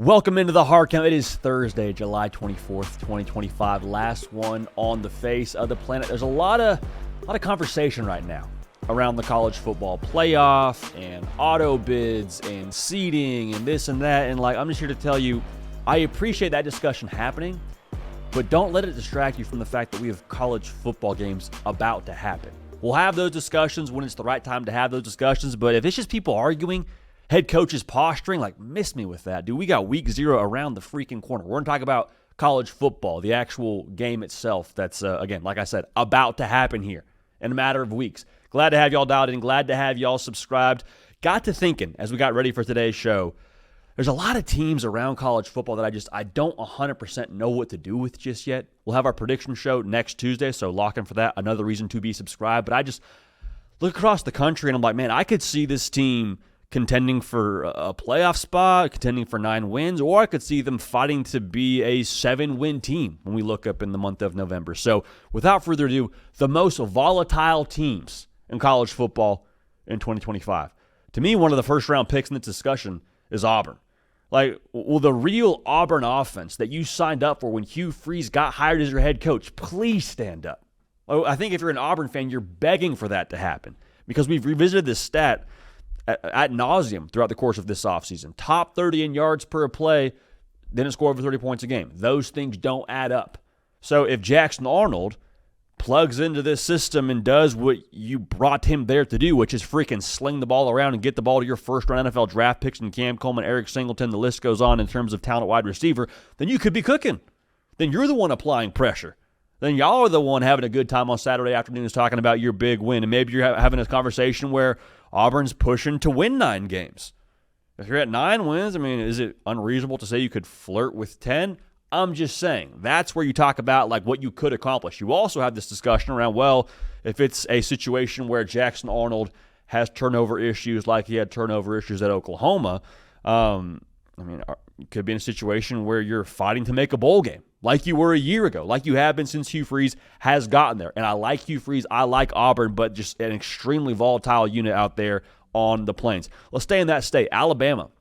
Welcome into the Hard Count. It is Thursday, July 24th, 2025. Last one on the face of the planet. There's a lot of conversation right now around the college football playoff and auto bids and seeding and this and that. And I'm just here to tell you, I appreciate that discussion happening, but don't let it distract you from the fact that we have college football games about to happen. We'll have those discussions when it's the right time to have those discussions, but if it's just people arguing, head coaches posturing, miss me with that. Dude, we got week 0 around the freaking corner. We're going to talk about college football, the actual game itself that's, again, like I said, about to happen here in a matter of weeks. Glad to have y'all dialed in. Glad to have y'all subscribed. Got to thinking as we got ready for today's show, there's a lot of teams around college football that I don't 100% know what to do with just yet. We'll have our prediction show next Tuesday, so lock in for that. Another reason to be subscribed. But I just look across the country and I'm like, man, I could see this team contending for a playoff spot, contending for 9 wins, or I could see them fighting to be a 7-win team when we look up in the month of November. So without further ado, the most volatile teams in college football in 2025. To me, one of the first-round picks in this discussion is Auburn. Will the real Auburn offense that you signed up for when Hugh Freeze got hired as your head coach, please stand up. I think if you're an Auburn fan, you're begging for that to happen because we've revisited this stat at nauseum throughout the course of this offseason. Top 30 in yards per play, didn't score over 30 points a game. Those things don't add up. So if Jackson Arnold plugs into this system and does what you brought him there to do, which is freaking sling the ball around and get the ball to your first-round NFL draft picks and Cam Coleman, Eric Singleton, the list goes on in terms of talent wide receiver, then you could be cooking. Then you're the one applying pressure. Then y'all are the one having a good time on Saturday afternoons talking about your big win. And maybe you're having a conversation where Auburn's pushing to win 9 games. If you're at 9 wins, is it unreasonable to say you could flirt with 10? I'm just saying. That's where you talk about what you could accomplish. You also have this discussion around, if it's a situation where Jackson Arnold has turnover issues like he had turnover issues at Oklahoma, it could be in a situation where you're fighting to make a bowl game like you were a year ago, like you have been since Hugh Freeze has gotten there. And I like Hugh Freeze. I like Auburn, but just an extremely volatile unit out there on the plains. Let's stay in that state, Alabama.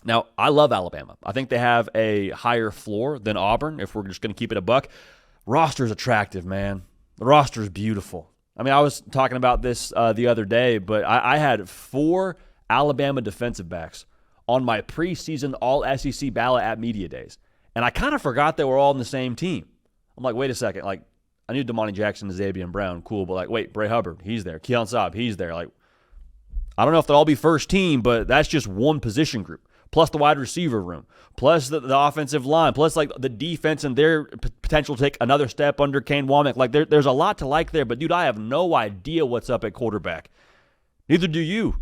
Now, I love Alabama. I think they have a higher floor than Auburn, if we're just going to keep it a buck. Roster's attractive, man. The roster's beautiful. I was talking about this the other day, but I had 4 Alabama defensive backs on my preseason all-SEC ballot at Media Days. And I kind of forgot they were all on the same team. I'm like, wait a second. I knew Damani Jackson and Xavier Brown, cool, but wait, Bray Hubbard, he's there. Keon Saab, he's there. I don't know if they'll all be first team, but that's just one position group. Plus the wide receiver room, plus the offensive line, plus the defense and their potential to take another step under Kane Womack. There's a lot to like there, but dude, I have no idea what's up at quarterback. Neither do you.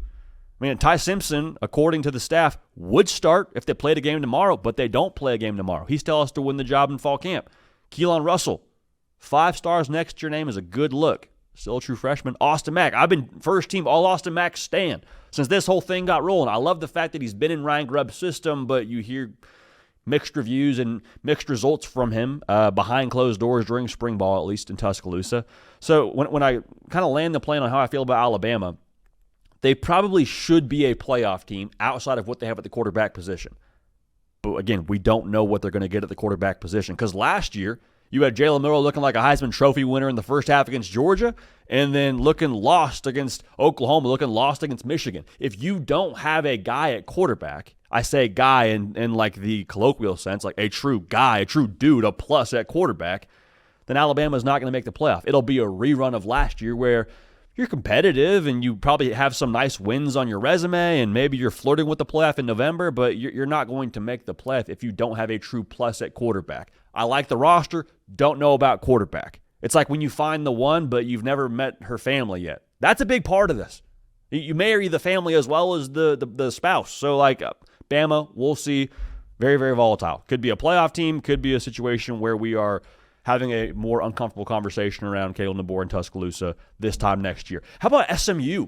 Ty Simpson, according to the staff, would start if they played a game tomorrow, but they don't play a game tomorrow. He's telling us to win the job in fall camp. Keelan Russell, 5 stars next to your name is a good look. Still a true freshman. Austin Mack. I've been first team all Austin Mack stand since this whole thing got rolling. I love the fact that he's been in Ryan Grubb's system, but you hear mixed reviews and mixed results from him behind closed doors during spring ball, at least in Tuscaloosa. So when I kind of land the plane on how I feel about Alabama, they probably should be a playoff team outside of what they have at the quarterback position. But again, we don't know what they're going to get at the quarterback position because last year, you had Jalen Milroe looking like a Heisman Trophy winner in the first half against Georgia and then looking lost against Oklahoma, looking lost against Michigan. If you don't have a guy at quarterback, I say guy in the colloquial sense, a true guy, a true dude, a plus at quarterback, then Alabama's not going to make the playoff. It'll be a rerun of last year where you're competitive and you probably have some nice wins on your resume and maybe you're flirting with the playoff in November, but you're not going to make the playoff if you don't have a true plus at quarterback. I like the roster, don't know about quarterback. It's like when you find the one, but you've never met her family yet. That's a big part of this. You marry the family as well as the spouse. So Bama, we'll see. Very, very volatile. Could be a playoff team, could be a situation where we are having a more uncomfortable conversation around Cale DeBoer and Tuscaloosa this time next year. How about SMU?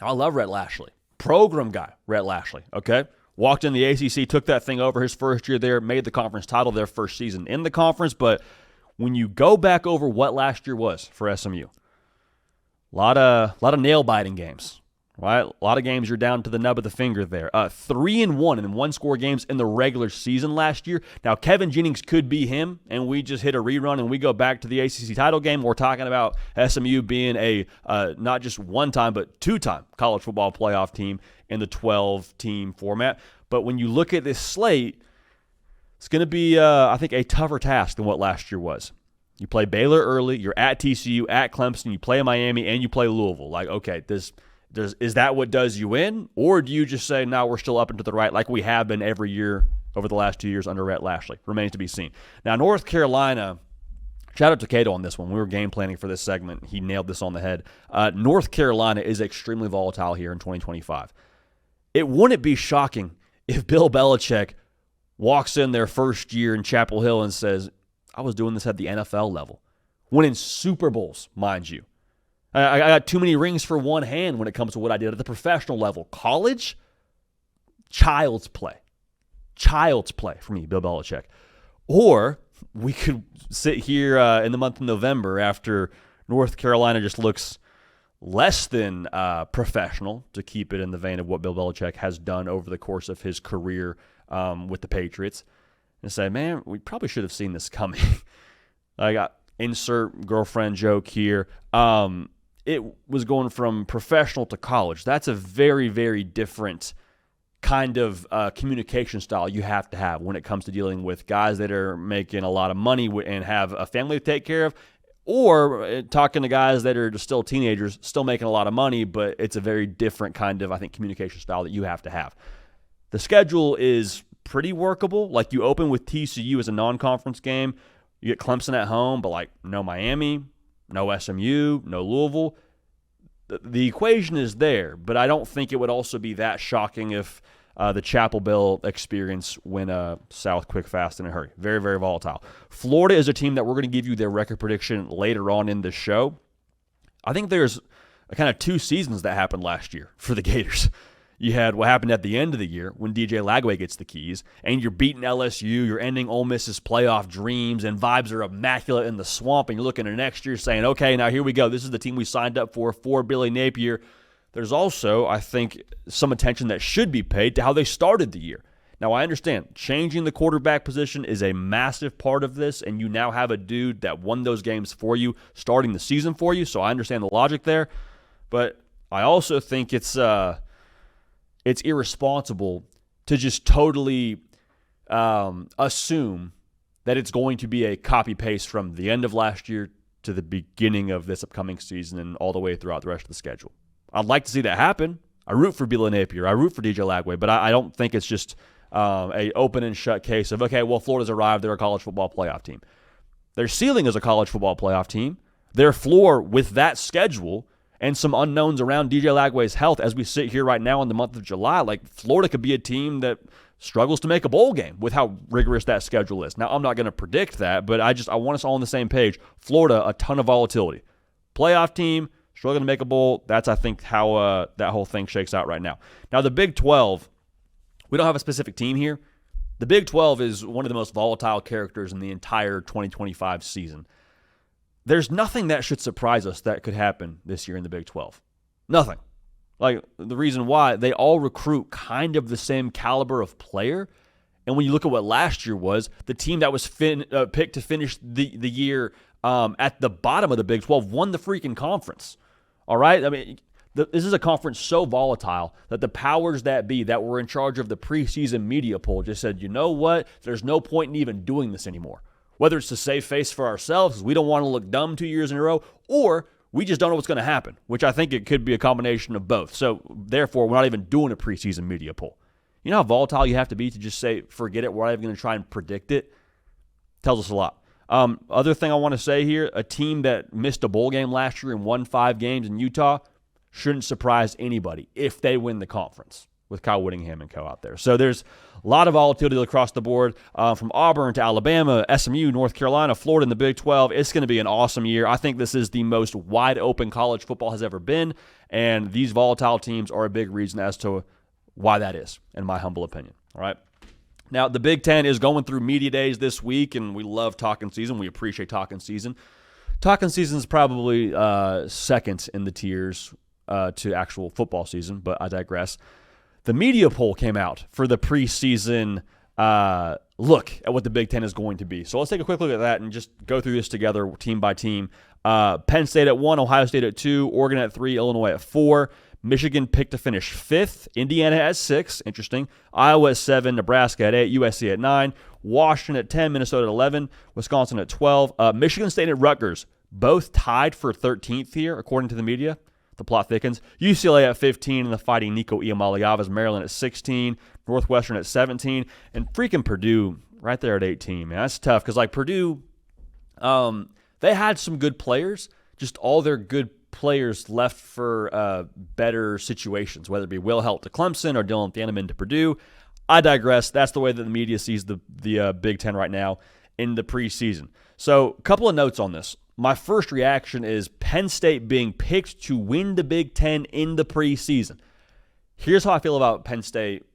I love Rhett Lashley. Program guy, Rhett Lashley, okay? Walked in the ACC, took that thing over his first year there, made the conference title their first season in the conference, but when you go back over what last year was for SMU, a lot of nail-biting games, right? A lot of games you're down to the nub of the finger there. 3-1 in one-score games in the regular season last year. Now, Kevin Jennings could be him, and we just hit a rerun and we go back to the ACC title game. We're talking about SMU being a not just one-time but two-time college football playoff team in the 12-team format. But when you look at this slate, it's going to be, I think, a tougher task than what last year was. You play Baylor early, you're at TCU, at Clemson, you play Miami, and you play Louisville. Like, okay, is that what does you in? Or do you just say, no, we're still up and to the right like we have been every year over the last 2 years under Rhett Lashley? Remains to be seen. Now, North Carolina, shout out to Cato on this one. We were game planning for this segment. He nailed this on the head. North Carolina is extremely volatile here in 2025. It wouldn't be shocking if Bill Belichick walks in their first year in Chapel Hill and says, I was doing this at the NFL level. Winning Super Bowls, mind you. I got too many rings for one hand when it comes to what I did at the professional level. College, child's play. Child's play for me, Bill Belichick. Or we could sit here in the month of November after North Carolina just looks less than professional, to keep it in the vein of what Bill Belichick has done over the course of his career with the Patriots, and say, man, we probably should have seen this coming. I got insert girlfriend joke here. It was going from professional to college. That's a very, very different kind of communication style you have to have when it comes to dealing with guys that are making a lot of money and have a family to take care of, or talking to guys that are just still teenagers, still making a lot of money, but it's a very different kind of, I think, communication style that you have to have. The schedule is pretty workable. Like, you open with TCU as a non-conference game. You get Clemson at home, but like no Miami, no SMU, no Louisville. The equation is there, but I don't think it would also be that shocking if the Chapel Hill experience went south quick, fast, in a hurry. Very, very volatile. Florida is a team that we're going to give you their record prediction later on in the show. I think there's kind of two seasons that happened last year for the Gators. You had what happened at the end of the year when DJ Lagway gets the keys, and you're beating LSU, you're ending Ole Miss's playoff dreams, and vibes are immaculate in the swamp, and you're looking at next year saying, okay, now here we go. This is the team we signed up for Billy Napier. There's also, I think, some attention that should be paid to how they started the year. Now, I understand changing the quarterback position is a massive part of this, and you now have a dude that won those games for you, starting the season for you, so I understand the logic there. But I also think it's irresponsible to just totally assume that it's going to be a copy-paste from the end of last year to the beginning of this upcoming season and all the way throughout the rest of the schedule. I'd like to see that happen. I root for Billy Napier. I root for DJ Lagway, but I don't think it's just a open and shut case of, okay, well, Florida's arrived. They're a college football playoff team. Their ceiling is a college football playoff team. Their floor with that schedule and some unknowns around DJ Lagway's health as we sit here right now in the month of July, like Florida could be a team that struggles to make a bowl game with how rigorous that schedule is. Now, I'm not going to predict that, but I want us all on the same page. Florida, a ton of volatility. Playoff team, struggling to make a bowl. That's, I think, how that whole thing shakes out right now. Now, the Big 12, we don't have a specific team here. The Big 12 is one of the most volatile characters in the entire 2025 season. There's nothing that should surprise us that could happen this year in the Big 12. Nothing. Like, the reason why, they all recruit kind of the same caliber of player. And when you look at what last year was, the team that was picked to finish the year at the bottom of the Big 12 won the freaking conference. All right? I mean, this is a conference so volatile that the powers that be that were in charge of the preseason media poll just said, you know what? There's no point in even doing this anymore. Whether it's to save face for ourselves, because we don't want to look dumb 2 years in a row, or we just don't know what's going to happen, which I think it could be a combination of both. So, therefore, we're not even doing a preseason media poll. You know how volatile you have to be to just say, forget it, we're not even going to try and predict it? Tells us a lot. Other thing I want to say here, a team that missed a bowl game last year and won 5 games in Utah shouldn't surprise anybody if they win the conference with Kyle Whittingham and co out there. So there's a lot of volatility across the board from Auburn to Alabama, SMU, North Carolina, Florida in the Big 12. It's going to be an awesome year. I think this is the most wide open college football has ever been, and these volatile teams are a big reason as to why that is, in my humble opinion. All right. Now, the Big Ten is going through media days this week, and we love talking season. We appreciate talking season. Talking season is probably second in the tiers to actual football season, but I digress. The media poll came out for the preseason look at what the Big Ten is going to be. So let's take a quick look at that and just go through this together team by team. Penn State at 1, Ohio State at 2, Oregon at 3, Illinois at 4. Michigan picked to finish 5th. Indiana at 6. Interesting. Iowa at 7. Nebraska at 8. USC at 9. Washington at 10. Minnesota at 11. Wisconsin at 12. Michigan State and Rutgers both tied for 13th here, according to the media. The plot thickens. UCLA at 15 and the Fighting Nico Iamaleavas. Maryland at 16. Northwestern at 17. And freaking Purdue right there at 18. Man, that's tough because, like, Purdue, they had some good players. Just all their good players left for better situations, whether it be Will Help to Clemson or Dylan Thieneman to Purdue. I digress. That's the way that the media sees the Big Ten right now in the preseason. So a couple of notes on this. My first reaction is Penn State being picked to win the Big Ten in the preseason. Here's how I feel about Penn State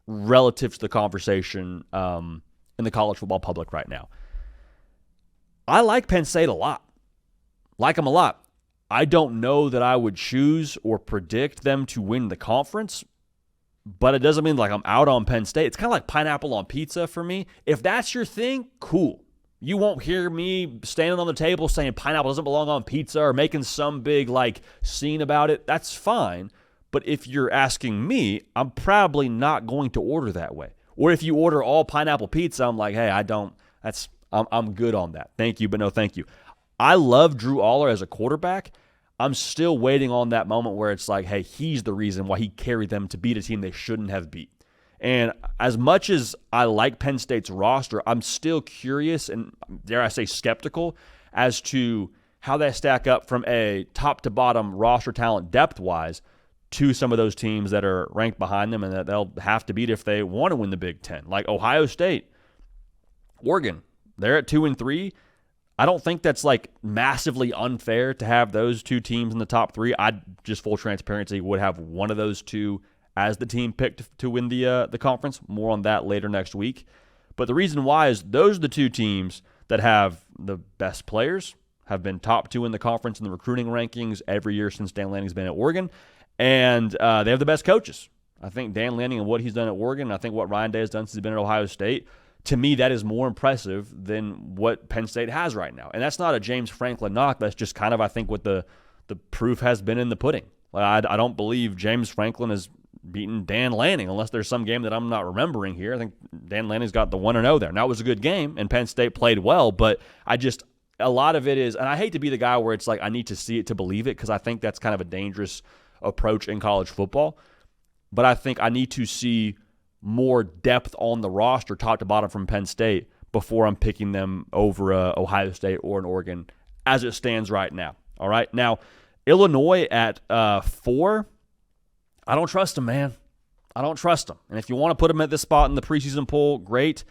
relative to the conversation in the college football public right now. I like Penn State a lot. Like them a lot. I don't know that I would choose or predict them to win the conference, but it doesn't mean like I'm out on Penn State. It's kind of like pineapple on pizza for me. If that's your thing, cool. You won't hear me standing on the table saying pineapple doesn't belong on pizza or making some big like scene about it. That's fine. But if you're asking me, I'm probably not going to order that way. Or if you order all pineapple pizza, I'm like, hey, I'm good on that. Thank you, but no thank you. I love Drew Aller as a quarterback. I'm still waiting on that moment where it's like, hey, he's the reason why he carried them to beat a team they shouldn't have beat. And as much as I like Penn State's roster, I'm still curious and, dare I say, skeptical as to how they stack up from a top-to-bottom roster talent depth-wise to some of those teams that are ranked behind them and that they'll have to beat if they want to win the Big Ten, like Ohio State, Oregon. They're at 2 and 3. I don't think that's like massively unfair to have those two teams in the top 3. I just full transparency would have one of those two as the team picked to win the conference. More on that later next week. But the reason why is those are the two teams that have the best players, have been top 2 in the conference in the recruiting rankings every year since Dan Lanning's been at Oregon, and they have the best coaches. I think Dan Lanning and what he's done at Oregon, I think what Ryan Day has done since he's been at Ohio State, to me, that is more impressive than what Penn State has right now. And that's not a James Franklin knock. That's just kind of, I think, what the proof has been in the pudding. Like, I don't believe James Franklin has beaten Dan Lanning unless there's some game that I'm not remembering here. I think Dan Lanning's got the 1-0 there. Now, it was a good game, and Penn State played well, but a lot of it is, and I hate to be the guy where it's like I need to see it to believe it because I think that's kind of a dangerous approach in college football. But I think I need to see more depth on the roster, top to bottom, from Penn State before I'm picking them over Ohio State or an Oregon as it stands right now. All right. Now, Illinois at 4, I don't trust them, man. I don't trust them. And if you want to put them at this spot in the preseason poll, great.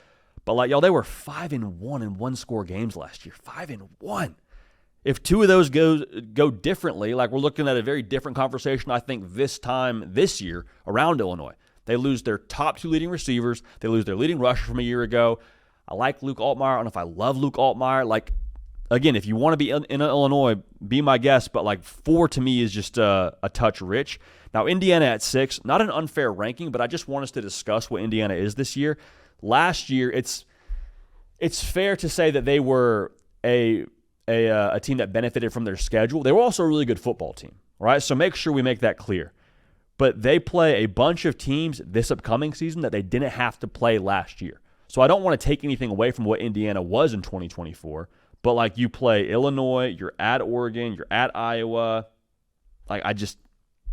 But like, y'all, they were 5-1 in one-score games last year. 5-1. If 2 of those go differently, like we're looking at a very different conversation, I think this time this year around Illinois. They lose their top 2 leading receivers. They lose their leading rusher from a year ago. I like Luke Altmaier. I don't know if I love Luke Altmaier. Like, again, if you want to be in Illinois, be my guest. But like 4 to me is just a touch rich. Now, Indiana at 6, not an unfair ranking, but I just want us to discuss what Indiana is this year. Last year, it's fair to say that they were a team that benefited from their schedule. They were also a really good football team, right? So make sure we make that clear. But they play a bunch of teams this upcoming season that they didn't have to play last year. So I don't want to take anything away from what Indiana was in 2024. But like, you play Illinois, you're at Oregon, you're at Iowa. Like, you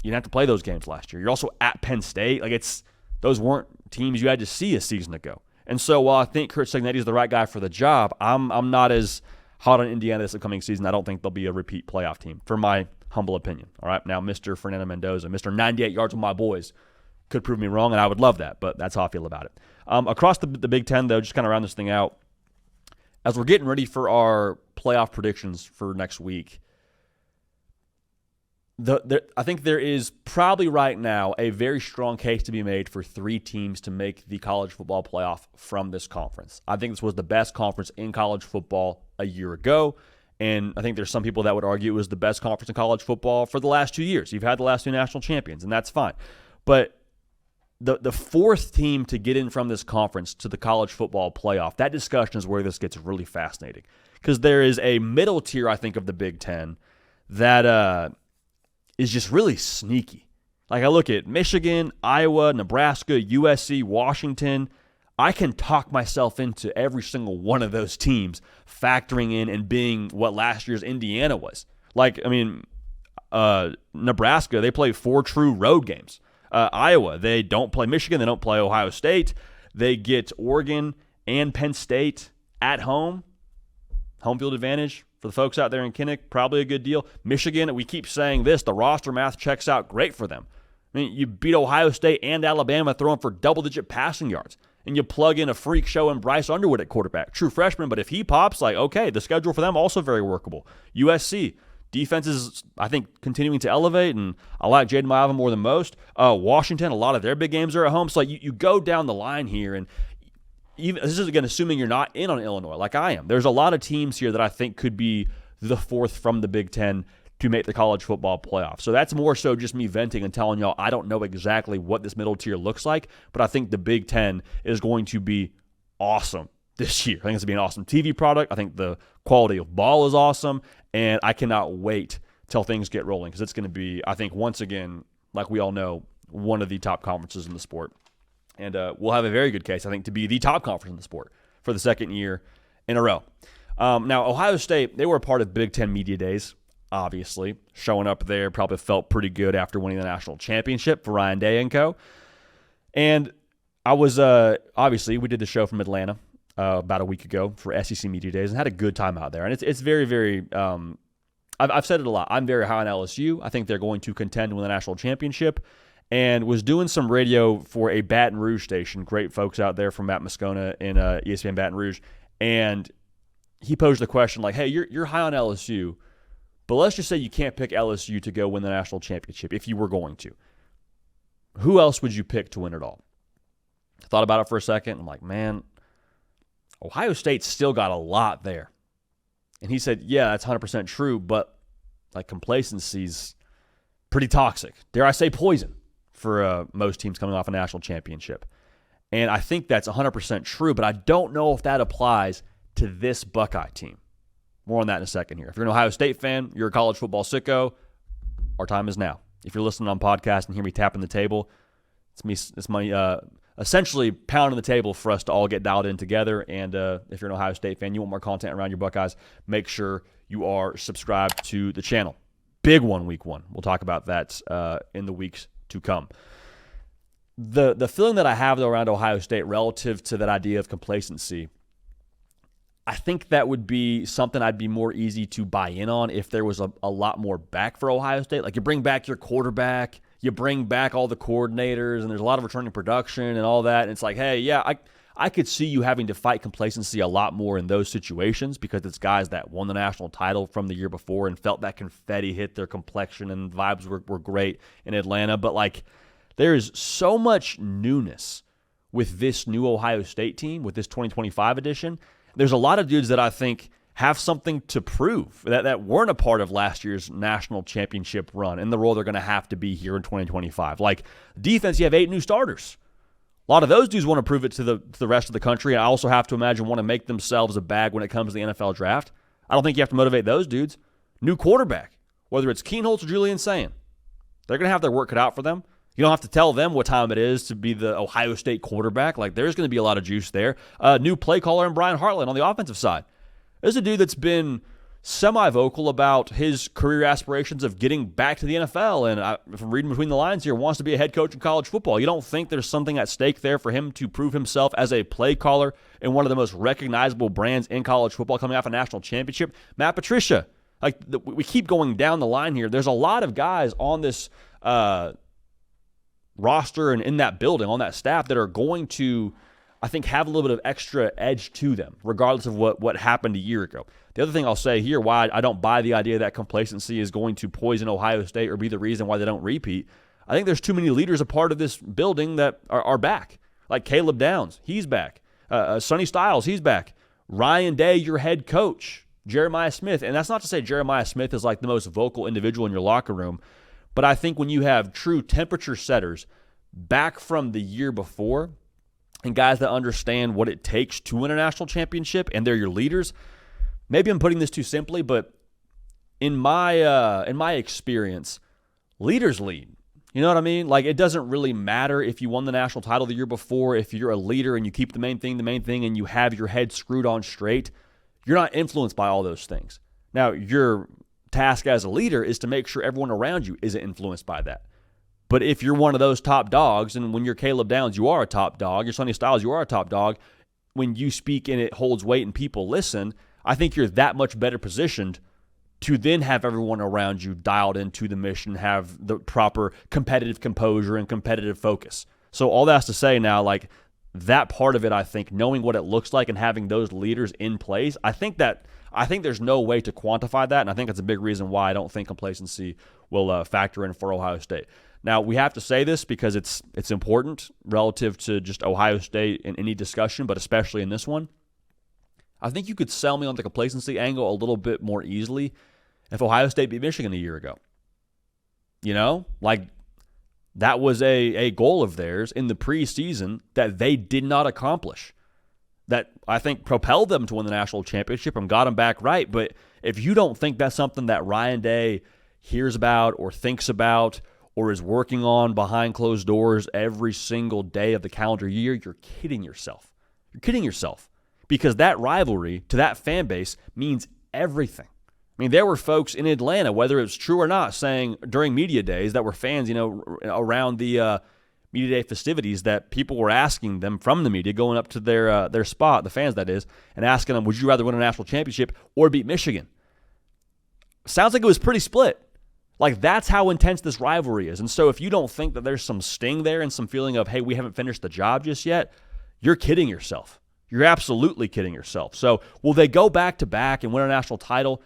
didn't have to play those games last year. You're also at Penn State. Like, those weren't teams you had to see a season ago. And so while I think Kurt Cignetti is the right guy for the job, I'm not as hot on Indiana this upcoming season. I don't think they'll be a repeat playoff team, for my humble opinion. All right, now Mr. Fernando Mendoza, Mr. 98 yards with my boys, could prove me wrong, and I would love that, but that's how I feel about it. Across the Big Ten, though, just kind of round this thing out, as we're getting ready for our playoff predictions for next week, I think there is probably right now a very strong case to be made for 3 teams to make the college football playoff from this conference. I think this was the best conference in college football a year ago, And I think there's some people that would argue it was the best conference in college football for the last 2 years. You've had the last 2 national champions, and that's fine. But the fourth team to get in from this conference to the college football playoff, that discussion is where this gets really fascinating. Because there is a middle tier, I think, of the Big Ten that is just really sneaky. Like I look at Michigan, Iowa, Nebraska, USC, Washington. I can talk myself into every single one of those teams factoring in and being what last year's Indiana was. Like, I mean, Nebraska, they play 4 true road games. Iowa, they don't play Michigan. They don't play Ohio State. They get Oregon and Penn State at home. Home field advantage for the folks out there in Kinnick, probably a good deal. Michigan, we keep saying this, the roster math checks out great for them. I mean, you beat Ohio State and Alabama throwing for double-digit passing yards. And you plug in a freak show and Bryce Underwood at quarterback. True freshman, but if he pops, like, okay, the schedule for them also very workable. USC, defense is, I think, continuing to elevate, and I like Jaden Miava more than most. Washington, a lot of their big games are at home. So like, you go down the line here, and even this is, again, assuming you're not in on Illinois like I am. There's a lot of teams here that I think could be the fourth from the Big Ten to make the college football playoff. So that's more so just me venting and telling y'all I don't know exactly what this middle tier looks like, but I think the Big Ten is going to be awesome this year. I think it's going to be an awesome TV product. I think the quality of ball is awesome, and I cannot wait till things get rolling because it's going to be, I think, once again, like we all know, one of the top conferences in the sport. And we'll have a very good case, I think, to be the top conference in the sport for the second year in a row. Now, Ohio State, they were a part of Big Ten Media Days, obviously. Showing up there probably felt pretty good after winning the national championship for Ryan Day and co. And I was, obviously, we did the show from Atlanta about a week ago for SEC Media Days and had a good time out there. And it's very, very, I've said it a lot. I'm very high on LSU. I think they're going to contend to win the national championship. And was doing some radio for a Baton Rouge station. Great folks out there from Matt Moscona in ESPN Baton Rouge. And he posed the question like, hey, you're high on LSU, but let's just say you can't pick LSU to go win the national championship if you were going to. Who else would you pick to win it all? I thought about it for a second. I'm like, man, Ohio State's still got a lot there. And he said, yeah, that's 100% true, but like complacency's pretty toxic. Dare I say poison for most teams coming off a national championship. And I think that's 100% true, but I don't know if that applies to this Buckeye team. More on that in a second here. If you're an Ohio State fan, you're a college football sicko, our time is now. If you're listening on podcast and hear me tapping the table, it's my essentially pounding the table for us to all get dialed in together. And if you're an Ohio State fan, you want more content around your Buckeyes, make sure you are subscribed to the channel. Big one, week one. We'll talk about that in the weeks to come. The feeling that I have, though, around Ohio State relative to that idea of complacency, I think that would be something I'd be more easy to buy in on if there was a lot more back for Ohio State. Like you bring back your quarterback, you bring back all the coordinators, and there's a lot of returning production and all that. And it's like, hey, yeah, I could see you having to fight complacency a lot more in those situations because it's guys that won the national title from the year before and felt that confetti hit their complexion and vibes were great in Atlanta. But like there is so much newness with this new Ohio State team, with this 2025 edition. There's a lot of dudes that I think have something to prove that weren't a part of last year's national championship run and the role they're going to have to be here in 2025. Like defense, you have 8 new starters. A lot of those dudes want to prove it to the rest of the country. I also have to imagine want to make themselves a bag when it comes to the NFL draft. I don't think you have to motivate those dudes. New quarterback, whether it's Keenholz or Julian Sayin, they're going to have their work cut out for them. You don't have to tell them what time it is to be the Ohio State quarterback. Like, there's going to be a lot of juice there. New play caller in Brian Hartland on the offensive side. There's a dude that's been semi-vocal about his career aspirations of getting back to the NFL. And from reading between the lines here, wants to be a head coach in college football. You don't think there's something at stake there for him to prove himself as a play caller in one of the most recognizable brands in college football coming off a national championship? Matt Patricia. Like, we keep going down the line here. There's a lot of guys on this roster and in that building, on that staff, that are going to, I think, have a little bit of extra edge to them, regardless of what happened a year ago. The other thing I'll say here, why I don't buy the idea that complacency is going to poison Ohio State or be the reason why they don't repeat, I think there's too many leaders a part of this building that are back. Like Caleb Downs, he's back. Sonny Styles, he's back. Ryan Day, your head coach, Jeremiah Smith. And that's not to say Jeremiah Smith is like the most vocal individual in your locker room, but I think when you have true temperature setters back from the year before and guys that understand what it takes to win a national championship and they're your leaders, maybe I'm putting this too simply, but in my experience, leaders lead. You know what I mean? Like, it doesn't really matter if you won the national title the year before. If you're a leader and you keep the main thing, and you have your head screwed on straight, you're not influenced by all those things. Now, your task as a leader is to make sure everyone around you isn't influenced by that. But if you're one of those top dogs, and when you're Caleb Downs, you are a top dog, you're Sonny Styles, you are a top dog, when you speak and it holds weight and people listen, I think you're that much better positioned to then have everyone around you dialed into the mission, have the proper competitive composure and competitive focus. So all that's to say now, like, that part of it, I think, knowing what it looks like and having those leaders in place, I think there's no way to quantify that, and I think that's a big reason why I don't think complacency will factor in for Ohio State. Now, we have to say this because it's important relative to just Ohio State in any discussion, but especially in this one. I think you could sell me on the complacency angle a little bit more easily if Ohio State beat Michigan a year ago. You know, like, that was a goal of theirs in the preseason that they did not accomplish, that I think propelled them to win the national championship and got them back right. But if you don't think that's something that Ryan Day hears about or thinks about or is working on behind closed doors every single day of the calendar year, you're kidding yourself. You're kidding yourself. Because that rivalry to that fan base means everything. I mean, there were folks in Atlanta, whether it's true or not, saying during media days that were fans, you know, around the media day festivities, that people were asking them from the media, going up to their spot, the fans that is, and asking them, would you rather win a national championship or beat Michigan? Sounds like it was pretty split. Like, that's how intense this rivalry is. And so if you don't think that there's some sting there and some feeling of, hey, we haven't finished the job just yet, you're kidding yourself. You're absolutely kidding yourself. So will they go back-to-back and win a national title?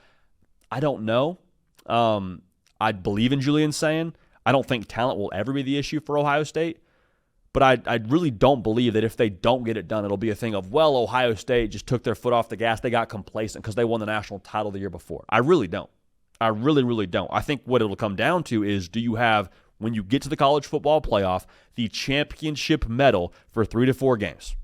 I don't know. I believe in Julian saying I don't think talent will ever be the issue for Ohio State. But I really don't believe that if they don't get it done, it'll be a thing of, well, Ohio State just took their foot off the gas. They got complacent because they won the national title the year before. I really don't. I really, really don't. I think what it'll come down to is, do you have, when you get to the college football playoff, the championship medal for 3 to 4 games?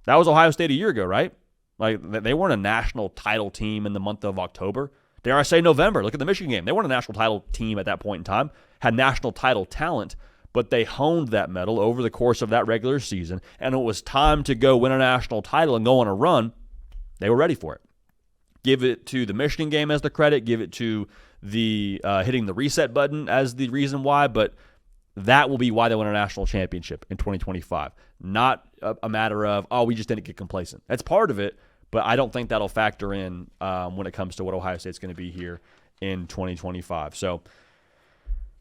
That was Ohio State a year ago, right? Like, they weren't a national title team in the month of October. Dare I say November? Look at the Michigan game. They weren't a national title team at that point in time, had national title talent, but they honed that medal over the course of that regular season, and it was time to go win a national title and go on a run. They were ready for it. Give it to the Michigan game as the credit. Give it to the hitting the reset button as the reason why, but that will be why they win a national championship in 2025. Not a matter of, oh, we just didn't get complacent. That's part of it, but I don't think that'll factor in when it comes to what Ohio State's going to be here in 2025. So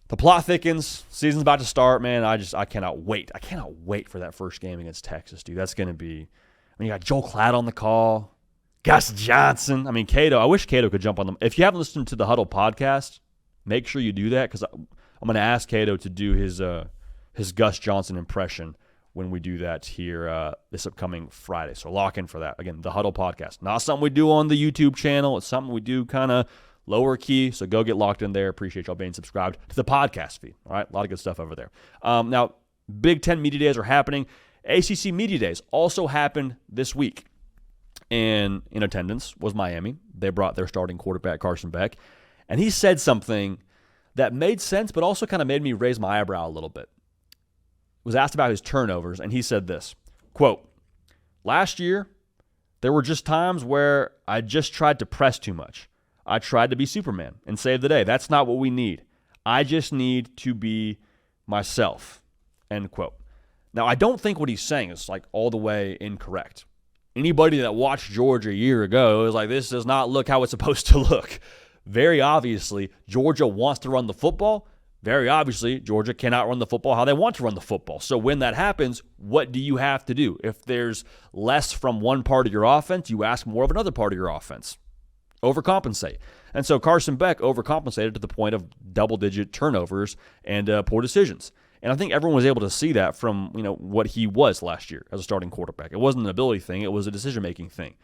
the plot thickens. Season's about to start, man. I cannot wait. I cannot wait for that first game against Texas, dude. That's going to be, I mean, you got Joel Klatt on the call, Gus Johnson. I mean, Cato. I wish Cato could jump on them. If you haven't listened to the Huddle podcast, make sure you do that, because I'm going to ask Cato to do his Gus Johnson impression when we do that here this upcoming Friday. So lock in for that. Again, the Huddle podcast. Not something we do on the YouTube channel. It's something we do kind of lower key. So go get locked in there. Appreciate y'all being subscribed to the podcast feed. All right, a lot of good stuff over there. Now, Big Ten Media Days are happening. ACC Media Days also happened this week. And in attendance was Miami. They brought their starting quarterback, Carson Beck. And he said something that made sense, but also kind of made me raise my eyebrow a little bit. Was asked about his turnovers, and he said this, quote, "Last year, there were just times where I just tried to press too much. I tried to be Superman and save the day. That's not what we need. I just need to be myself," end quote. Now, I don't think what he's saying is like all the way incorrect. Anybody that watched Georgia a year ago is like, this does not look how it's supposed to look. Very obviously, Georgia wants to run the football. Very obviously, Georgia cannot run the football how they want to run the football. So when that happens, what do you have to do? If there's less from one part of your offense, you ask more of another part of your offense. Overcompensate. And so Carson Beck overcompensated to the point of double-digit turnovers and poor decisions. And I think everyone was able to see that from what he was last year as a starting quarterback. It wasn't an ability thing. It was a decision-making thing.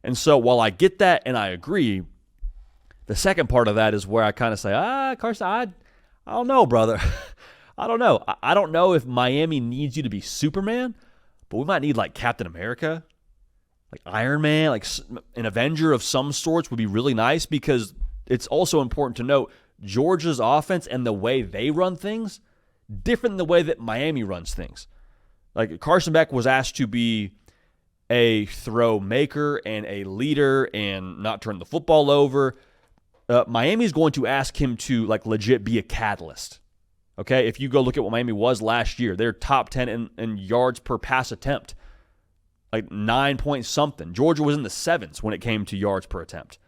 And so while I get that and I agree, the second part of that is where I kind of say, Carson, I don't know, brother. I don't know. I don't know if Miami needs you to be Superman, but we might need like Captain America, like Iron Man, like an Avenger of some sorts would be really nice, because it's also important to note Georgia's offense and the way they run things, different than the way that Miami runs things. Like Carson Beck was asked to be a throw maker and a leader and not turn the football over. Miami's going to ask him to like legit be a catalyst. Okay, if you go look at what Miami was last year, they're top 10 in yards per pass attempt, like 9 point something. Georgia was in the 7s when it came to yards per attempt.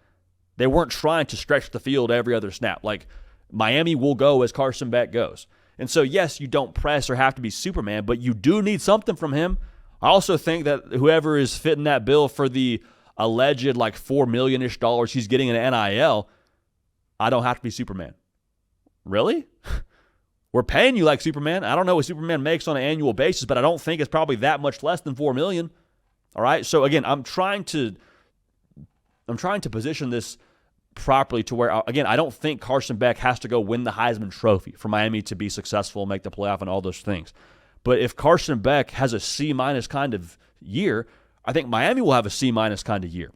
They weren't trying to stretch the field every other snap. Like Miami will go as Carson Beck goes. And so, yes, you don't press or have to be Superman, but you do need something from him. I also think that whoever is fitting that bill for the alleged like $4 million-ish he's getting in NIL, I don't have to be Superman. Really? We're paying you like Superman. I don't know what Superman makes on an annual basis, but I don't think it's probably that much less than $4 million. All right? So again, I'm trying to position this properly to where, again, I don't think Carson Beck has to go win the Heisman Trophy for Miami to be successful, make the playoff, and all those things. But if Carson Beck has a C- kind of year, I think Miami will have a C- kind of year.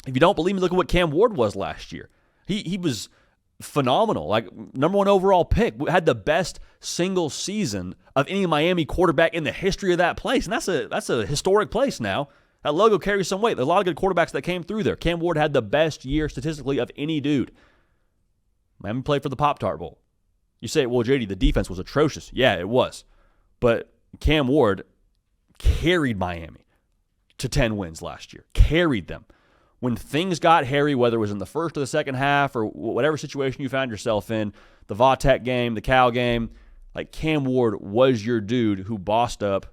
If you don't believe me, look at what Cam Ward was last year. He was phenomenal, like number 1 overall pick. We had the best single season of any Miami quarterback in the history of that place, and that's a historic place now. That logo carries some weight. There's a lot of good quarterbacks that came through there. Cam Ward had the best year statistically of any dude. Miami played for the Pop-Tart Bowl. You say, well, JD, the defense was atrocious. Yeah, it was. But Cam Ward carried Miami to 10 wins last year. Carried them. When things got hairy, whether it was in the first or the second half or whatever situation you found yourself in, the Vautech game, the Cal game, like Cam Ward was your dude who bossed up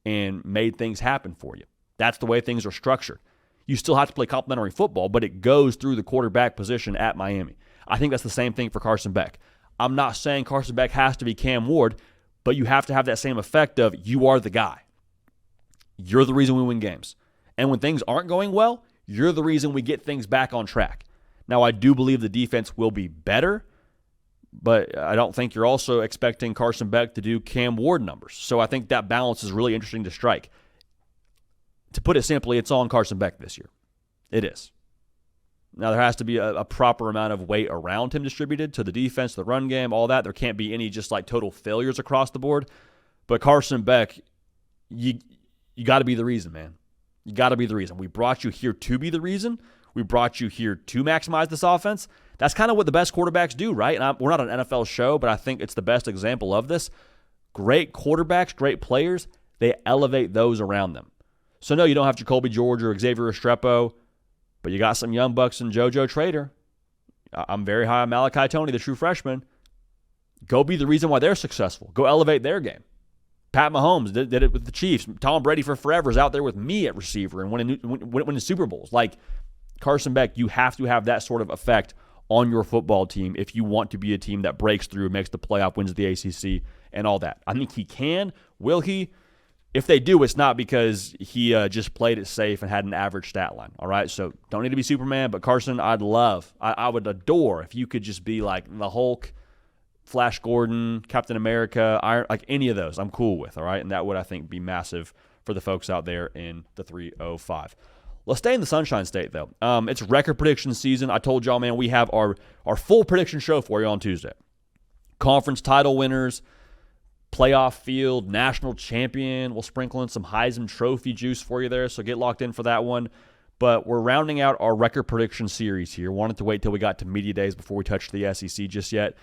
and made things happen for you. That's the way things are structured. You still have to play complementary football, but it goes through the quarterback position at Miami. I think that's the same thing for Carson Beck. I'm not saying Carson Beck has to be Cam Ward, but you have to have that same effect of you are the guy. You're the reason we win games. And when things aren't going well, you're the reason we get things back on track. Now, I do believe the defense will be better, but I don't think you're also expecting Carson Beck to do Cam Ward numbers. So I think that balance is really interesting to strike. To put it simply, it's on Carson Beck this year. It is. Now, there has to be a proper amount of weight around him distributed to the defense, the run game, all that. There can't be any just like total failures across the board. But Carson Beck, you got to be the reason, man. You got to be the reason. We brought you here to be the reason. We brought you here to maximize this offense. That's kind of what the best quarterbacks do, right? And we're not an NFL show, but I think it's the best example of this. Great quarterbacks, great players, they elevate those around them. So, no, you don't have Jacoby George or Xavier Restrepo, but you got some young bucks and JoJo Trader. I'm very high on Malachi Toney, the true freshman. Go be the reason why they're successful. Go elevate their game. Pat Mahomes did it with the Chiefs. Tom Brady for forever is out there with me at receiver and winning Super Bowls. Like Carson Beck, you have to have that sort of effect on your football team if you want to be a team that breaks through, makes the playoff, wins the ACC, and all that. I think he can. Will he? If they do, it's not because he just played it safe and had an average stat line. All right, so don't need to be Superman, but Carson, I would adore if you could just be like the Hulk, Flash Gordon, Captain America, Iron, like any of those, I'm cool with, all right? And that would, I think, be massive for the folks out there in the 305. Let's stay in the Sunshine State, though. It's record prediction season. I told y'all, man, we have our full prediction show for you on Tuesday. Conference title winners, playoff field, national champion. We'll sprinkle in some Heisman Trophy juice for you there, so get locked in for that one. But we're rounding out our record prediction series here. Wanted to wait till we got to media days before we touched the SEC just yet.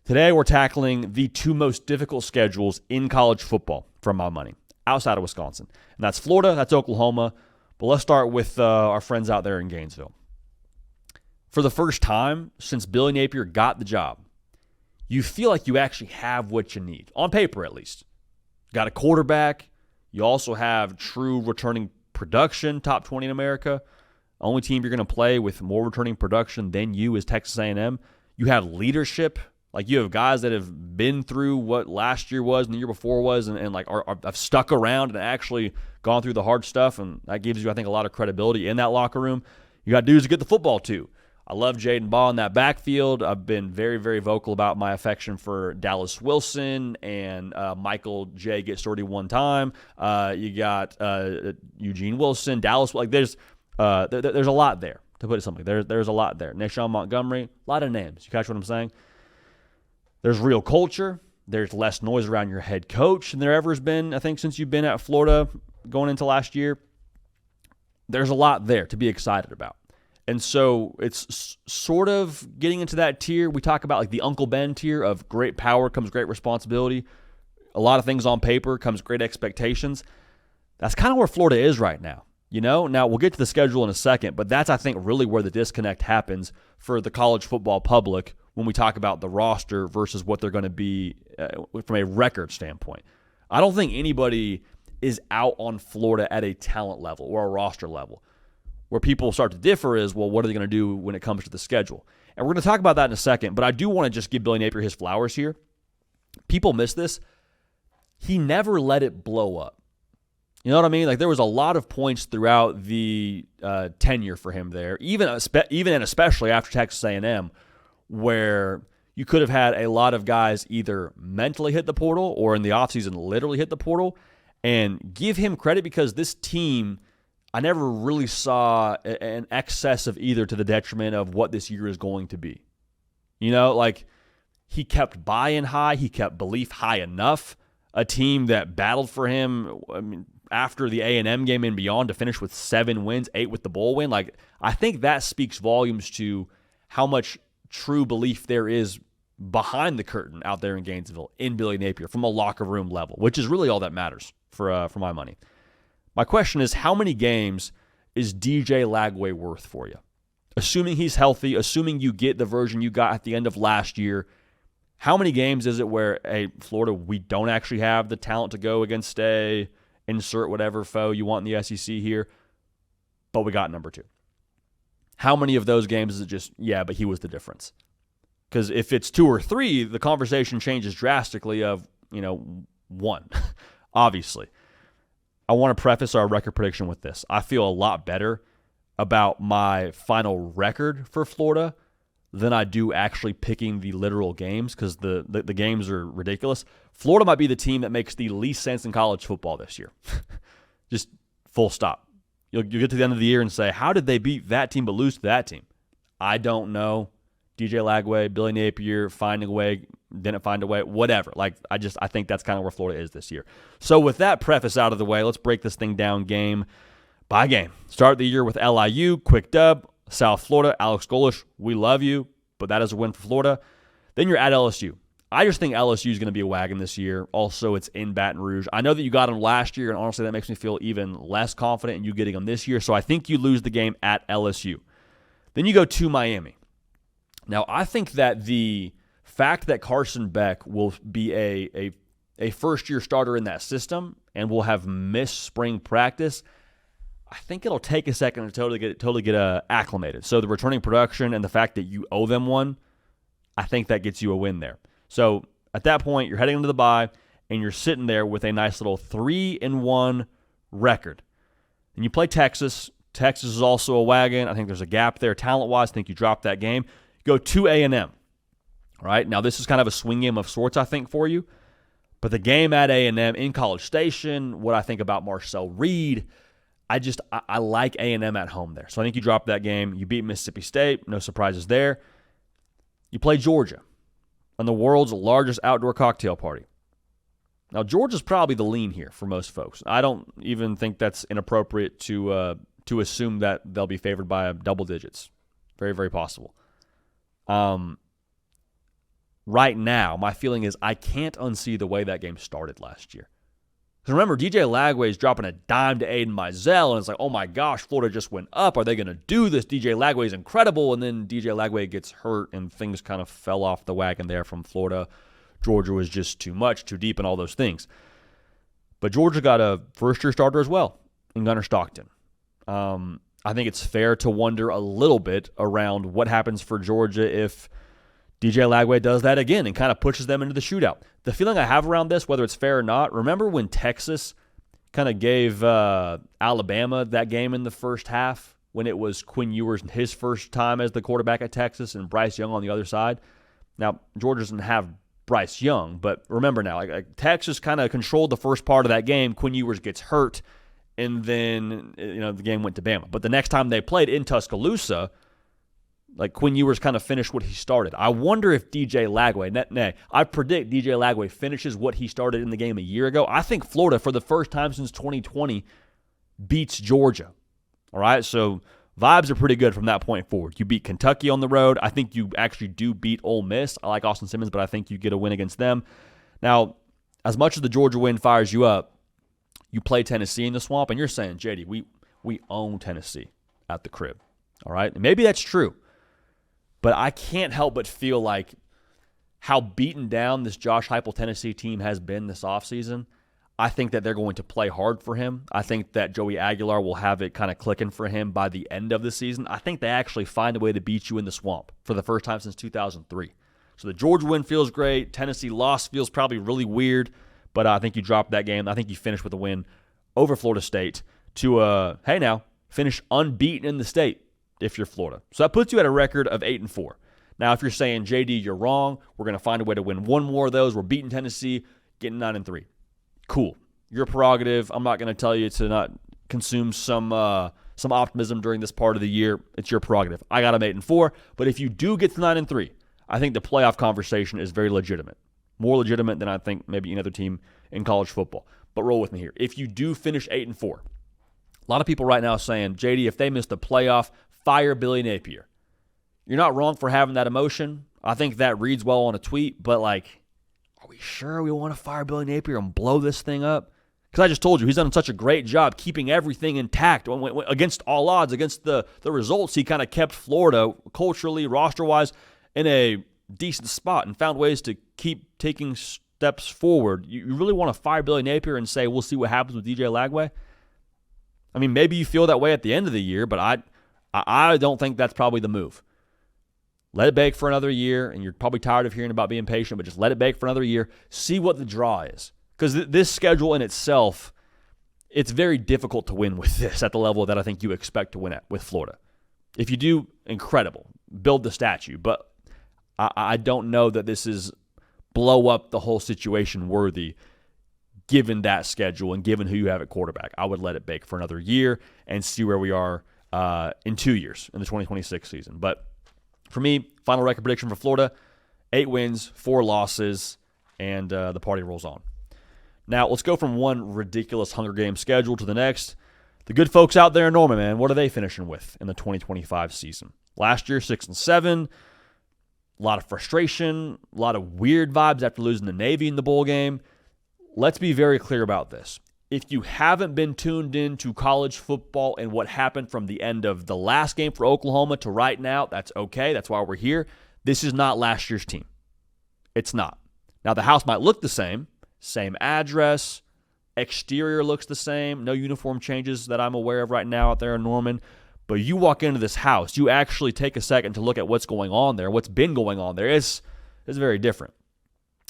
Today, we're tackling the 2 most difficult schedules in college football, for my money, outside of Wisconsin. And that's Florida, that's Oklahoma. But let's start with our friends out there in Gainesville. For the first time since Billy Napier got the job, you feel like you actually have what you need, on paper at least. Got a quarterback. You also have true returning production, top 20 in America. Only team you're going to play with more returning production than you is Texas A&M. You have leadership Like, you have guys that have been through what last year was and the year before was, and like have stuck around and actually gone through the hard stuff, and that gives you, I think, a lot of credibility in that locker room. You got dudes to get the football to. I love Jaden Baugh in that backfield. I've been very, very vocal about my affection for Dallas Wilson and Michael J. Get Sturdy one time. You got Eugene Wilson, Dallas. Like, there's a lot there, to put it simply. There's a lot there. Nashawn Montgomery, a lot of names. You catch what I'm saying? There's real culture. There's less noise around your head coach than there ever has been, I think, since you've been at Florida going into last year. There's a lot there to be excited about. And so it's sort of getting into that tier. We talk about like the Uncle Ben tier of great power comes great responsibility. A lot of things on paper comes great expectations. That's kind of where Florida is right now. Now we'll get to the schedule in a second, but that's, I think, really where the disconnect happens for the college football public when we talk about the roster versus what they're going to be from a record standpoint. I don't think anybody is out on Florida at a talent level or a roster level. Where people start to differ is, well, what are they going to do when it comes to the schedule? And we're going to talk about that in a second, but I do want to just give Billy Napier his flowers here. People miss this. He never let it blow up. You know what I mean? Like, there was a lot of points throughout the tenure for him there, even and especially after Texas A&M, where you could have had a lot of guys either mentally hit the portal or in the offseason literally hit the portal. And give him credit, because this team, I never really saw an excess of either to the detriment of what this year is going to be. Like, he kept buy-in high. He kept belief high enough. A team that battled for him, after the A&M game and beyond, to finish with 7 wins, 8 with the bowl win. Like, I think that speaks volumes to how much true belief there is behind the curtain out there in Gainesville in Billy Napier from a locker room level, which is really all that matters for my money. My question is, how many games is DJ Lagway worth for you? Assuming he's healthy, assuming you get the version you got at the end of last year, how many games is it where, hey, Florida, we don't actually have the talent to go against insert whatever foe you want in the SEC here, but we got number 2? How many of those games is it just, yeah, but he was the difference? Because if it's 2 or 3, the conversation changes drastically of, 1, obviously. I want to preface our record prediction with this. I feel a lot better about my final record for Florida than I do actually picking the literal games, because the games are ridiculous. Florida might be the team that makes the least sense in college football this year. Just full stop. You'll get to the end of the year and say, how did they beat that team but lose to that team? I don't know. DJ Lagway, Billy Napier, finding a way, didn't find a way, whatever. Like, I think that's kind of where Florida is this year. So with that preface out of the way, let's break this thing down game by game. Start the year with LIU, quick dub. South Florida, Alex Golish, we love you, but that is a win for Florida. Then you're at LSU. I just think LSU is going to be a wagon this year. Also, it's in Baton Rouge. I know that you got them last year, and honestly, that makes me feel even less confident in you getting them this year. So I think you lose the game at LSU. Then you go to Miami. Now, I think that the fact that Carson Beck will be a first-year starter in that system and will have missed spring practice, I think it'll take a second to totally get acclimated. So the returning production and the fact that you owe them one, I think that gets you a win there. So at that point, you're heading into the bye, and you're sitting there with a nice little 3-1 record. And you play Texas. Texas is also a wagon. I think there's a gap there talent-wise. I think you drop that game. Go to A&M. All right, now this is kind of a swing game of sorts, I think, for you. But the game at A&M in College Station, what I think about Marcel Reed, I like A&M at home there. So I think you drop that game. You beat Mississippi State. No surprises there. You play Georgia on the world's largest outdoor cocktail party. Now, Georgia's probably the lean here for most folks. I don't even think that's inappropriate to assume that they'll be favored by double digits. Very, very possible. Right now, my feeling is I can't unsee the way that game started last year. Because remember, DJ Lagway is dropping a dime to Aiden Mizell, and it's like, oh my gosh, Florida just went up. Are they going to do this? DJ Lagway is incredible. And then DJ Lagway gets hurt, and things kind of fell off the wagon there from Florida. Georgia was just too much, too deep, and all those things. But Georgia got a first-year starter as well in Gunnar Stockton. I think it's fair to wonder a little bit around what happens for Georgia if DJ Lagway does that again and kind of pushes them into the shootout. The feeling I have around this, whether it's fair or not, remember when Texas kind of gave Alabama that game in the first half when it was Quinn Ewers his first time as the quarterback at Texas and Bryce Young on the other side? Now, Georgia doesn't have Bryce Young, but remember now, like Texas kind of controlled the first part of that game. Quinn Ewers gets hurt, and then the game went to Bama. But the next time they played in Tuscaloosa, like Quinn Ewers kind of finished what he started. I wonder if DJ Lagway, I predict DJ Lagway finishes what he started in the game a year ago. I think Florida, for the first time since 2020, beats Georgia. All right, so vibes are pretty good from that point forward. You beat Kentucky on the road. I think you actually do beat Ole Miss. I like Austin Simmons, but I think you get a win against them. Now, as much as the Georgia win fires you up, you play Tennessee in the Swamp, and you're saying, JD, we own Tennessee at the crib. All right, and maybe that's true. But I can't help but feel like how beaten down this Josh Heupel Tennessee team has been this offseason. I think that they're going to play hard for him. I think that Joey Aguilar will have it kind of clicking for him by the end of the season. I think they actually find a way to beat you in the Swamp for the first time since 2003. So the Georgia win feels great. Tennessee loss feels probably really weird, but I think you drop that game. I think you finish with a win over Florida State to, finish unbeaten in the state if you're Florida. So that puts you at a record of 8-4. Now, if you're saying, JD, you're wrong, we're going to find a way to win one more of those. We're beating Tennessee, getting 9-3. Cool. Your prerogative. I'm not going to tell you to not consume some optimism during this part of the year. It's your prerogative. I got them 8-4, but if you do get to 9-3, I think the playoff conversation is very legitimate. More legitimate than I think maybe any other team in college football. But roll with me here. If you do finish 8-4, a lot of people right now are saying, JD, if they miss the playoff, fire Billy Napier. You're not wrong for having that emotion. I think that reads well on a tweet, but are we sure we want to fire Billy Napier and blow this thing up? Because I just told you, he's done such a great job keeping everything intact against all odds, against the results. He kind of kept Florida culturally, roster-wise, in a decent spot and found ways to keep taking steps forward. You really want to fire Billy Napier and say, we'll see what happens with DJ Lagway? I mean, maybe you feel that way at the end of the year, but I don't think that's probably the move. Let it bake for another year, and you're probably tired of hearing about being patient, but just let it bake for another year. See what the draw is. Because this schedule in itself, it's very difficult to win with this at the level that I think you expect to win at with Florida. If you do, incredible. Build the statue. But I don't know that this is blow up the whole situation worthy given that schedule and given who you have at quarterback. I would let it bake for another year and see where we are in 2 years in the 2026 season. But for me, final record prediction for Florida, 8 wins, 4 losses, and the party rolls on. Now, let's go from one ridiculous Hunger Games schedule to the next. The good folks out there in Norman, man, what are they finishing with in the 2025 season? Last year, 6-7. A lot of frustration, a lot of weird vibes after losing to Navy in the bowl game. Let's be very clear about this. If you haven't been tuned in to college football and what happened from the end of the last game for Oklahoma to right now, that's okay. That's why we're here. This is not last year's team. It's not. Now, the house might look the same address, exterior looks the same, no uniform changes that I'm aware of right now out there in Norman. But you walk into this house, you actually take a second to look at what's going on there, what's been going on there. It's very different.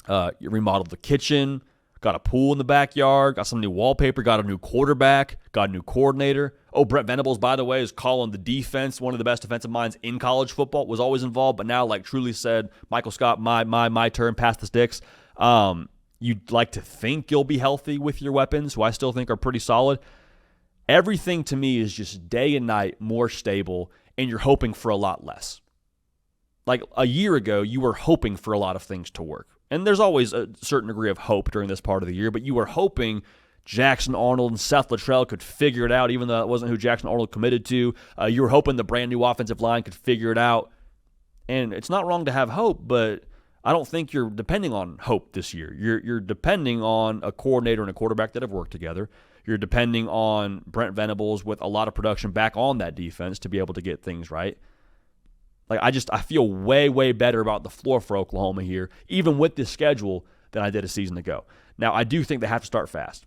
You remodeled the kitchen, got a pool in the backyard, got some new wallpaper, got a new quarterback, got a new coordinator. Oh, Brent Venables, by the way, is calling the defense, one of the best defensive minds in college football, was always involved, but now truly said, Michael Scott, my turn, pass the sticks. You'd like to think you'll be healthy with your weapons, who I still think are pretty solid. Everything to me is just day and night more stable, and you're hoping for a lot less. Like a year ago, you were hoping for a lot of things to work. And there's always a certain degree of hope during this part of the year, but you were hoping Jackson Arnold and Seth Luttrell could figure it out, even though that wasn't who Jackson Arnold committed to. You were hoping the brand new offensive line could figure it out. And it's not wrong to have hope, but I don't think you're depending on hope this year. You're depending on a coordinator and a quarterback that have worked together. You're depending on Brent Venables with a lot of production back on that defense to be able to get things right. I feel way, way better about the floor for Oklahoma here, even with this schedule, than I did a season ago. Now, I do think they have to start fast,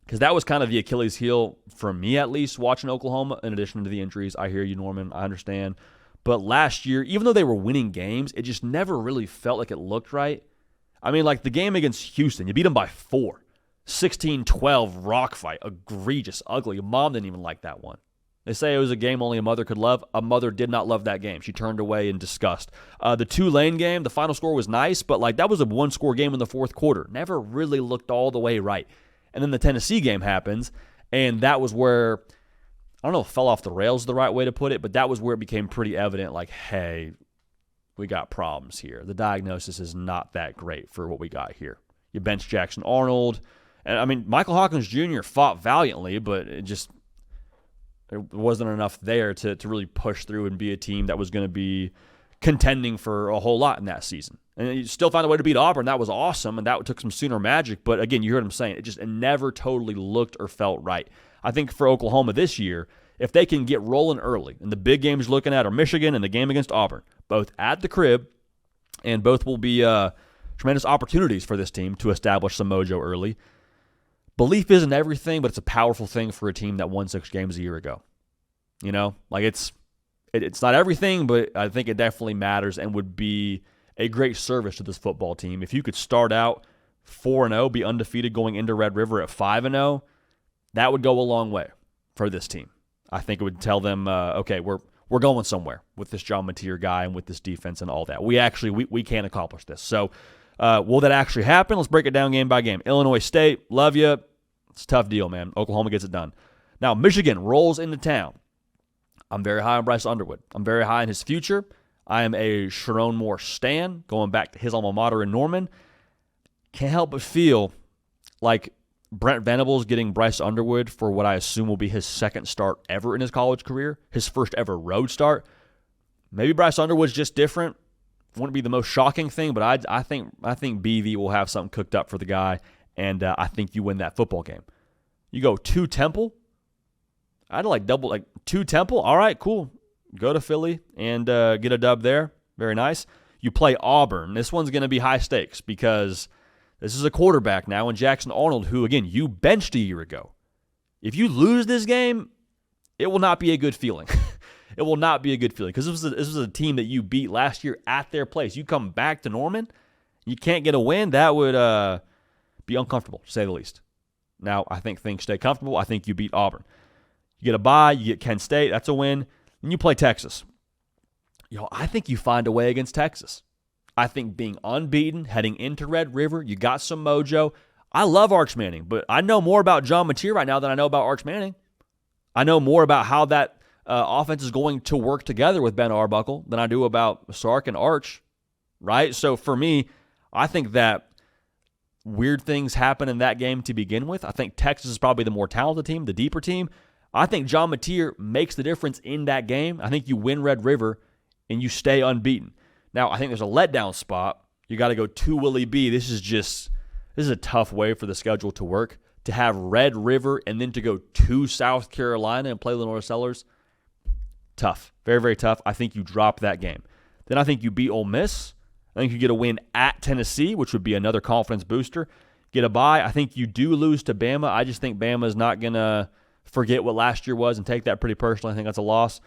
because that was kind of the Achilles heel for me, at least, watching Oklahoma, in addition to the injuries. I hear you, Norman. I understand. But last year, even though they were winning games, it just never really felt like it looked right. I mean, like the game against Houston, you beat them by 4. 16-12 rock fight. Egregious, ugly. Mom didn't even like that one. They say it was a game only a mother could love. A mother did not love that game. She turned away in disgust. The Tulane game, the final score was nice, but like that was a one-score game in the fourth quarter. Never really looked all the way right. And then the Tennessee game happens, and that was where, I don't know if fell off the rails is the right way to put it, but that was where it became pretty evident, like, hey, we got problems here. The diagnosis is not that great for what we got here. You bench Jackson Arnold, and I mean, Michael Hawkins Jr. fought valiantly, but there wasn't enough there to really push through and be a team that was going to be contending for a whole lot in that season. And you still found a way to beat Auburn. That was awesome, and that took some Sooner magic. But again, you heard him saying it never totally looked or felt right. I think for Oklahoma this year, if they can get rolling early, and the big games you're looking at are Michigan and the game against Auburn, both at the crib, and both will be tremendous opportunities for this team to establish some mojo early. Belief isn't everything, but it's a powerful thing for a team that won 6 games a year ago. You know, like it's not everything, but I think it definitely matters and would be a great service to this football team. If you could start out 4-0, be undefeated going into Red River at 5-0, that would go a long way for this team. I think it would tell them, okay, we're going somewhere with this John Mateer guy and with this defense and all that. We can accomplish this. So will that actually happen? Let's break it down game by game. Illinois State, love you. It's a tough deal, man. Oklahoma gets it done. Now, Michigan rolls into town. I'm very high on Bryce Underwood. I'm very high on his future. I am a Sharon Moore stan, going back to his alma mater in Norman. Can't help but feel like Brent Venables getting Bryce Underwood for what I assume will be his second start ever in his college career, his first ever road start. Maybe Bryce Underwood's just different. Wouldn't be the most shocking thing, but I think BV will have something cooked up for the guy, and I think you win that football game. You go to Temple. I'd like double, like 2 Temple. All right, cool. Go to Philly and get a dub there. Very nice. You play Auburn. This one's going to be high stakes because this is a quarterback now in Jackson Arnold who, again, you benched a year ago. If you lose this game, it will not be a good feeling. It will not be a good feeling because this was a team that you beat last year at their place. You come back to Norman, you can't get a win. That would be uncomfortable, to say the least. Now, I think things stay comfortable. I think you beat Auburn. You get a bye, you get Kent State, that's a win. And you play Texas. I think you find a way against Texas. I think being unbeaten, heading into Red River, you got some mojo. I love Arch Manning, but I know more about John Mateer right now than I know about Arch Manning. I know more about how that offense is going to work together with Ben Arbuckle than I do about Sark and Arch, right? So for me, I think that weird things happen in that game to begin with. I think Texas is probably the more talented team, the deeper team. I think John Mateer makes the difference in that game. I think you win Red River and you stay unbeaten. Now, I think there's a letdown spot. You got to go to Willie B. This is a tough way for the schedule to work. To have Red River and then to go to South Carolina and play Lenore Sellers, tough. Very, very tough. I think you drop that game. Then I think you beat Ole Miss. I think you get a win at Tennessee, which would be another confidence booster. Get a bye. I think you do lose to Bama. I just think Bama is not going to forget what last year was and take that pretty personally. I think that's a loss.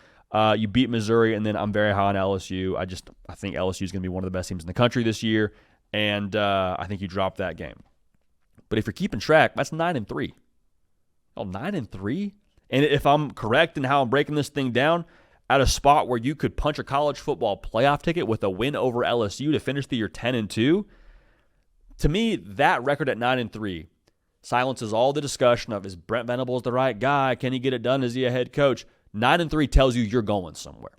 You beat Missouri, and then I'm very high on LSU. I think LSU is going to be one of the best teams in the country this year, and I think you drop that game. But if you're keeping track, that's 9-3. Oh, 9-3? And if I'm correct in how I'm breaking this thing down, at a spot where you could punch a college football playoff ticket with a win over LSU to finish the year 10-2, to me, that record at 9-3 silences all the discussion of, is Brent Venables the right guy? Can he get it done? Is he a head coach? 9-3 tells you you're going somewhere.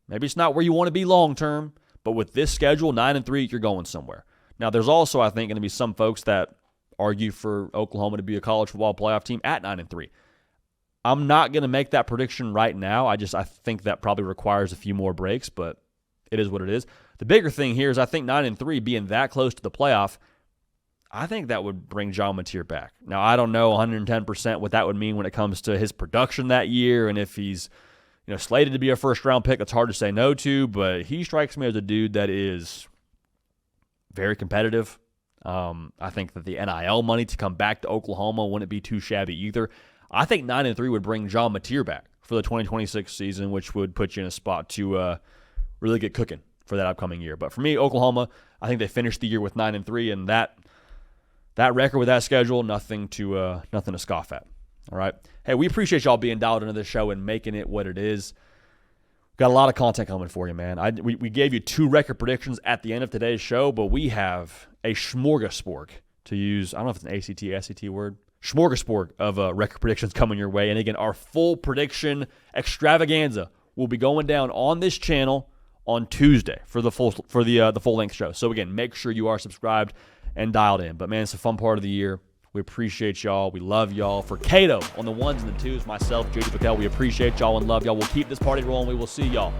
Maybe it's not where you want to be long term, but with this schedule, 9-3, you're going somewhere. Now, there's also, I think, going to be some folks that argue for Oklahoma to be a college football playoff team at 9-3. I'm not going to make that prediction right now. I think that probably requires a few more breaks, but it is what it is. The bigger thing here is I think 9-3 being that close to the playoff, I think that would bring John Mateer back. Now, I don't know 110% what that would mean when it comes to his production that year, and if he's slated to be a first-round pick, it's hard to say no to, but he strikes me as a dude that is very competitive. I think that the NIL money to come back to Oklahoma wouldn't be too shabby either. I think 9-3 would bring John Mateer back for the 2026 season, which would put you in a spot to really get cooking for that upcoming year. But for me, Oklahoma, I think they finished the year with 9-3, and that record with that schedule, nothing to scoff at. All right. Hey, we appreciate y'all being dialed into this show and making it what it is. Got a lot of content coming for you, man. We gave you 2 record predictions at the end of today's show, but we have a smorgasbord, to use, I don't know if it's an ACT, SAT word, smorgasbord of record predictions coming your way. And again, our full prediction extravaganza will be going down on this channel on Tuesday for the full length show. So again, make sure you are subscribed and dialed in. But man, it's a fun part of the year. We appreciate y'all. We love y'all. For Cato on the 1s and the 2s, myself, JD PicKell, we appreciate y'all and love y'all. We'll keep this party rolling. We will see y'all